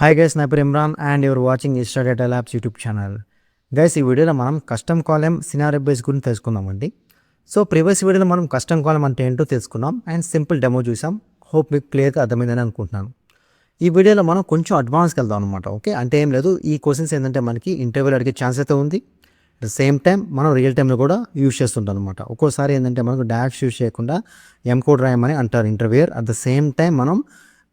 Hi guys, నా పేరు Imran and your watching Insta data labs YouTube channel. Guys, ఈ వీడియోలో మనం కస్టమ్ కాలమ్ సినారియో బేస్ గురించి తెలుసుకుందామండి. సో ప్రీవియస్ వీడియోలో మనం కస్టమ్ కాలమ్ అంటే ఏంటో తెలుసుకున్నాం అండ్ సింపుల్ డెమో చూసాం. హోప్ మీకు క్లియర్గా అర్థమైందని అనుకుంటున్నాను. ఈ వీడియోలో మనం కొంచెం అడ్వాన్స్కి వెళ్దాం అనమాట. ఓకే, అంటే ఏం లేదు, ఈ క్వశ్చన్స్ ఏంటంటే మనకి ఇంటర్వ్యూలో అడిగే ఛాన్స్ అయితే ఉంది. అట్ ద సేమ్ టైం మనం రియల్ టైంలో కూడా యూజ్ చేస్తుంటాం అనమాట. ఒక్కోసారి ఏంటంటే మనకు డాష్ యూజ్ చేయకుండా కోడ్ రాయమని అంటారు interviewer. At the same time మనం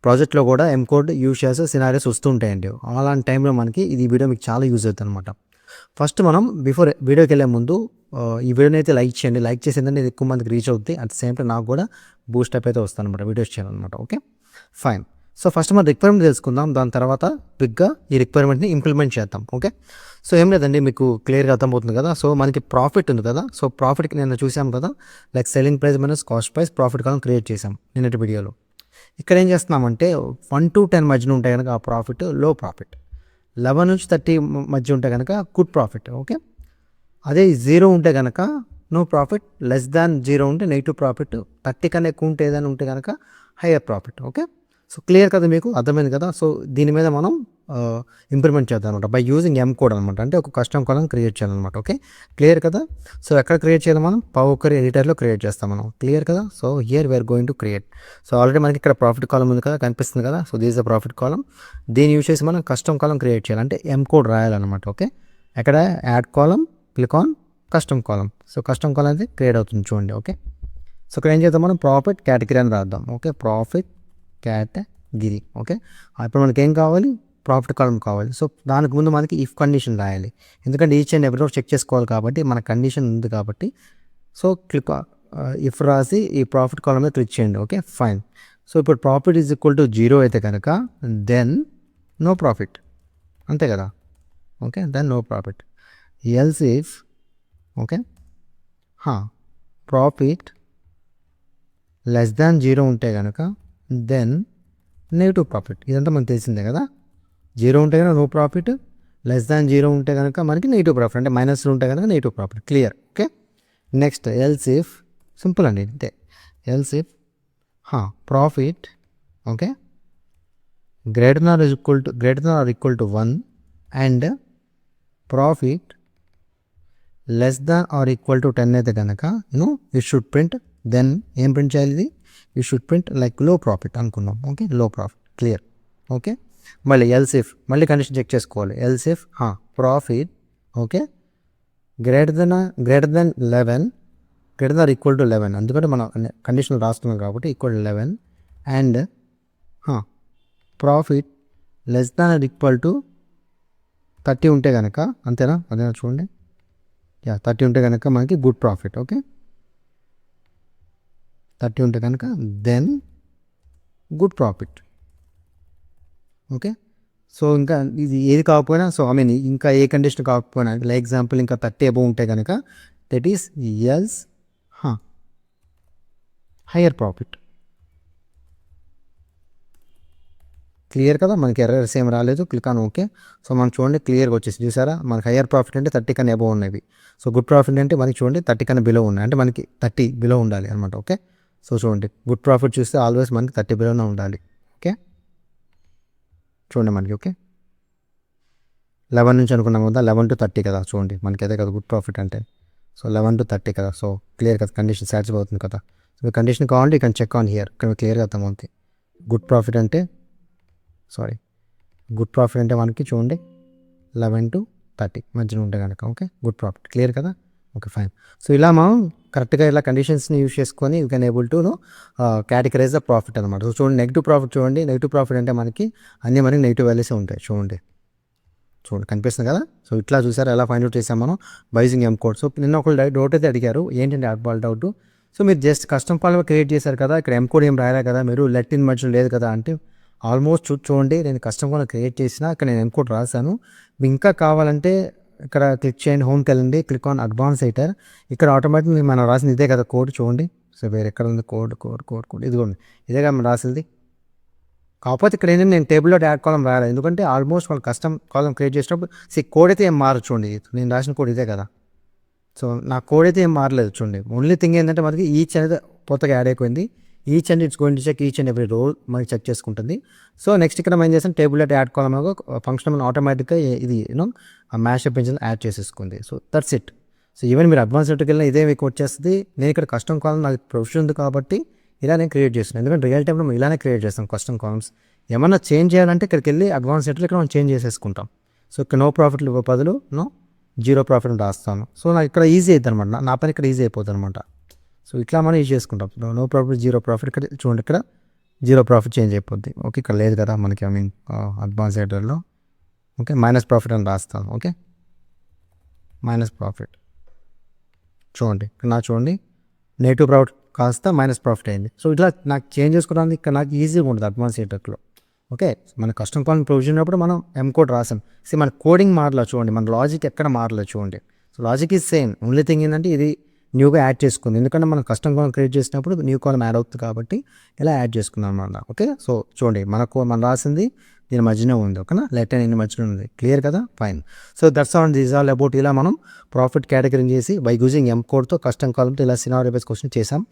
ప్రాజెక్ట్లో కూడా కోడ్ యూజ్ చేసే సినారియోస్ వస్తుంటాయండి. అలాంటి టైంలో మనకి ఇది వీడియో మీకు చాలా యూజ్ అవుతుంది అనమాట. ఫస్ట్ మనం బిఫోర్ వీడియోకి వెళ్ళే ముందు ఈ వీడియోని అయితే లైక్ చేయండి. లైక్ చేసి ఏంటంటే ఇది ఎక్కువ మందికి రీచ్ అవుతుంది. అట్ ద సేమ్ టైం నాకు కూడా బూస్ట్ అప్ అయితే వస్తాను అనమాట వీడియోస్ చేయాలన్నమాట. Okay, fine. సో ఫస్ట్ మనం రిక్వైర్మెంట్ తెలుసుకుందాం, దాని తర్వాత బిగ్గా ఈ రిక్వైర్మెంట్ని ఇంప్లిమెంట్ చేద్దాం. ఓకే, సో ఏం లేదండి, మీకు క్లియర్గా అర్థమవుతుంది కదా. సో మనకి ప్రాఫిట్ ఉంది కదా. సో ప్రాఫిట్కి నేను చూసాం కదా, like selling price minus cost price profit column create చేసాం నిన్నటి వీడియోలో. ఇక్కడ ఏం చేస్తున్నామంటే 1 to 10 మధ్యన ఉంటే కనుక ఆ ప్రాఫిట్ లో ప్రాఫిట్, 11 నుంచి 30 మధ్య ఉంటే కనుక గుడ్ ప్రాఫిట్. ఓకే, అదే 0 ఉంటే కనుక నో ప్రాఫిట్, లెస్ దాన్ 0 ఉంటే నెగిటివ్ ప్రాఫిట్, 30 కన్నా ఎక్కువ ఉంటే ఏదైనా ఉంటే కనుక higher profit. Okay, so clear కదా, మీకు అర్థమైంది కదా. సో దీని మీద మనం ఇంప్లిమెంట్ చేద్దాం అనమాట బై యూజింగ్ కోడ్ అనమాట. అంటే ఒక కస్టమ్ కాలం క్రియేట్ చేయాలన్నమాట. ఓకే, క్లియర్ కదా. సో ఎక్కడ క్రియేట్ చేయాలి, మనం పవర్ క్వరీ ఎడిటర్లో క్రియేట్ చేస్తాం మనం. క్లియర్ కదా. So here we're going to create. So already మనకి ఇక్కడ ప్రాఫిట్ కాలం ఉంది కదా, కనిపిస్తుంది కదా. So this the profit column. దీన్ని యూజ్ చేసి మనం కస్టమ్ కాలం క్రియేట్ చేయాలి, అంటే కోడ్ రాయాలన్నమాట. ఓకే, ఎక్కడ add column, click on custom column. So custom column అయితే క్రియేట్ అవుతుంది చూడండి. ఓకే, సో ఇక్కడ ఏం చేద్దాం, మనం ప్రాఫిట్ కేటగిరీ అని రాద్దాం. Okay, profit category. ఓకే, ఇప్పుడు మనకి ఏం కావాలి, ప్రాఫిట్ కాలం కావాలి. సో దానికి ముందు మనకి ఇఫ్ కండిషన్ రాయాలి, ఎందుకంటే ఈచ్ అండ్ ఎవ్రీ చెక్ చేసుకోవాలి కాబట్టి మన కండిషన్ ఉంది కాబట్టి. సో క్లిక్ ఇఫ్ రాసి ఈ ప్రాఫిట్ కాలం మీద క్లిక్ చేయండి. Okay, fine. సో ఇప్పుడు ప్రాఫిట్ ఈజ్ ఈక్వల్ టు 0 అయితే కనుక దెన్ నో ప్రాఫిట్, అంతే కదా. Okay, then no profit. Else if okay profit less than 0 ఉంటే కనుక దెన్ నెగిటివ్ ప్రాఫిట్. ఇదంతా మనకు తెలిసిందే కదా. 0 ఉంటే కనుక నో ప్రాఫిట్, లెస్ దాన్ 0 ఉంటే కనుక మనకి నెగిటివ్ ప్రాఫిట్, అంటే మైనస్ ఉంటే కనుక negative profit. Clear. Okay, next else if, simple అండి అంతే. Else if profit okay greater than or equal to 1 and profit less than or equal to 10 అయితే కనుక యూ షుడ్ ప్రింట్. దెన్ ఏం print చేయాలి, ఇది యూ షుడ్ ప్రింట్ లైక్ లో profit అనుకున్నాం. Okay, లో ప్రాఫిట్. క్లియర్. ఓకే, మళ్ళీ ఎల్స్ ఇఫ్, మళ్ళీ కండిషన్ చెక్ చేసుకోవాలి. Else if profit okay greater than 11, greater than equal to 11, ఎందుకంటే మనం కండిషన్ రాస్తున్నాం కాబట్టి equal to 11 and profit less than or equal to 30 ఉంటే కనుక, అంతేనా, అదేనా చూడండి. 30 ఉంటే కనుక మనకి గుడ్ ప్రాఫిట్. ఓకే, 30 ఉంటే కనుక then good profit. Okay, so ఇంకా ఇది ఏది కాకపోయినా, సో ఐ మీన్ ఇంకా ఏ కండిషన్ కాకపోయినా, లైక్ ఎగ్జాంపుల్ ఇంకా 30 అబోవ్ ఉంటే కనుక that is else higher profit. Clear కదా, మనకి ఎర్రర్స్ ఏం రాలేదు. Click on okay. సో మనం చూడండి క్లియర్గా వచ్చేసి, చూసారా, మనకి హయ్యర్ ప్రాఫిట్ అంటే 30 కన్నా అబోవ్ ఉన్నవి. సో గుడ్ ప్రాఫిట్ అంటే మనకి చూడండి 30 కన్నా బిలో ఉన్నాయి, అంటే మనకి 30 బిలో ఉండాలి అనమాట. ఓకే, సో చూడండి గుడ్ ప్రాఫిట్ చూస్తే ఆల్వేస్ మనకి 30 బిలోనే ఉండాలి. ఓకే, చూడండి మనకి. ఓకే, 11 నుంచి అనుకున్నాం కదా, 11 to 30 కదా, చూడండి మనకి అదే కదా గుడ్ ప్రాఫిట్ అంటే. సో 11 to 30 కదా. సో క్లియర్ కదా, కండిషన్ సాటిస్ఫై అవుతుంది కదా. సో కండిషన్ కావాలంటే you can check on here, ఇక్కడ క్లియర్గా అర్థమవుతుంది. గుడ్ ప్రాఫిట్ అంటే గుడ్ ప్రాఫిట్ అంటే మనకి చూడండి 11 to 30 మధ్యన ఉంటే కనుక ఓకే గుడ్ ప్రాఫిట్. క్లియర్ కదా. Okay, fine. సో ఇలా మనం కరెక్ట్గా ఇలా కండిషన్స్ని యూజ్ చేసుకొని you can able to categorize the profit అనమాట. సో చూడండి నెగిటివ్ ప్రాఫిట్, చూడండి నెగిటివ్ ప్రాఫిట్ అంటే మనకి అన్నీ మనకి నెగిటివ్ వాల్యూసే ఉంటాయి. చూడండి కనిపిస్తుంది కదా. సో ఇట్లా చూసారు ఎలా ఫైండ్ అవుట్ చేసాం మనం బై యూజింగ్ కోడ్. సో నిన్న ఒకళ్ళు డౌట్ అయితే అడిగారు, ఏంటంటే వాళ్ళ డౌట్. సో మీరు జస్ట్ కస్టమ్ ఫాల్ క్రియేట్ చేశారు కదా, ఇక్కడ కోడ్ ఏం రాయలే కదా మీరు, లెట్ ఇన్ మధ్యలో లేదు కదా అంటే, ఆల్మోస్ట్ చూడండి నేను కస్టమ్ ఫాల్ క్రియేట్ చేసిన, ఇక్కడ నేను కోడ్ రాశాను. ఇంకా కావాలంటే ఇక్కడ క్లిక్ చేయండి, హోమ్కి వెళ్ళండి, క్లిక్ ఆన్ అడ్వాన్స్ ఎడిటర్. ఇక్కడ ఆటోమేటిక్ మనం రాసింది ఇదే కదా కోడ్, చూడండి. సో వేరే ఎక్కడ ఉంది కోడ్, ఇదిగోండి ఇదే కదా మనం రాసింది. కాకపోతే ఇక్కడ ఏంటంటే నేను టేబుల్లో యాడ్ కాలం రాయాలి, ఎందుకంటే ఆల్మోస్ట్ వాళ్ళు కస్టమ్ కాలం క్రియేట్ చేసినప్పుడు కోడ్ అయితే ఏం మారదు. చూడండి నేను రాసిన కోడ్ ఇదే కదా. సో నా కోడ్ అయితే ఏం మారలేదు. చూడండి ఓన్లీ థింగ్ ఏంటంటే మనకి ఈచ్ అనేది కొత్తగా యాడ్ అయిపోయింది. Each and it's going to check each and every row మనకి చెక్ చేసుకుంటుంది. సో నెక్స్ట్ ఇక్కడ మనం ఏం చేస్తాం, table data add column function మనం ఆటోమేటిక్గా ఇది ఆ మ్యాషప్ ఇంజిన్ యాడ్ చేసేసుకుంది. So that's it. So even మీరు అడ్వాన్స్డ్కి వెళ్ళినా ఇదే మీకు వచ్చేస్తుంది. నేను ఇక్కడ కస్టమ్ కాలం నాకు ప్రొఫెషన్ ఉంది కాబట్టి ఇలా నేను క్రియేట్ చేస్తున్నాను. ఎందుకంటే రియల్ టైంలో మనం ఇలానే క్రియేట్ చేస్తాం కస్టమ్ కాలమ్స్. ఏమన్నా చేంజ్ చేయాలంటే ఇక్కడికి వెళ్ళి అడ్వాన్స్డ్లో ఇక్కడ మనం చేంజ్ చేసేసుకుంటాం. సో ఇక్కడ నో ప్రాఫిట్లు బదులు జీరో ప్రాఫిట్ రాస్తాను. సో నాకు ఇక్కడ ఈజీ అవుతుంది అనమాట, నా పని ఇక్కడ ఈజీ అయిపోతుంది అనమాట. సో ఇట్లా మనం యూజ్ చేసుకుంటాం. నో ప్రాఫిట్ జీరో ప్రాఫిట్, ఇక్కడ చూడండి ఇక్కడ జీరో ప్రాఫిట్ చేంజ్ అయిపోద్ది. ఓకే, ఇక్కడ లేదు కదా మనకి, అడ్వాన్స్ ఎడిటర్లో. ఓకే, మైనస్ ప్రాఫిట్ అని రాస్తాను. ఓకే, మైనస్ ప్రాఫిట్ చూడండి ఇక్కడ చూడండి నెగిటివ్ ప్రాఫిట్ కాస్త మైనస్ ప్రాఫిట్ అయింది. సో ఇట్లా నాకు చేంజ్ చేసుకోవడానికి ఇక్కడ నాకు ఈజీగా ఉంటుంది అడ్వాన్స్ ఎడిటర్లో. ఓకే, మన కస్టమ్ కాలం ప్రొవిజన్ ఉన్నప్పుడు మనం ఎం కోడ్ రాసాం. మన కోడింగ్ మారలేదు చూడండి, మన లాజిక్ ఎక్కడ మారలేదు చూడండి. So logic is same, only thing ఏంటంటే ఇది న్యూగా యాడ్ చేసుకుంది. ఎందుకంటే మనం కస్టమ్ కాలం క్రియేట్ చేసినప్పుడు న్యూ కాలం యాడ్ అవుతుంది కాబట్టి ఇలా యాడ్ చేసుకున్నాం అన్నమాట. ఓకే, సో చూడండి మనం రాసింది దీని మధ్యనే ఉంది. ఓకేనా, లెట్ అండ్ ఇన్ మధ్యలో ఉంది. క్లియర్ కదా, fine. So that's all this all about ఇలా మనం ప్రాఫిట్ కేటగిరీ చేసి బై యూజింగ్ ఎం కోడ్తో కస్టమ్ కాలంతో ఇలా సినారియో బేస్ క్వశ్చన్ చేసాం.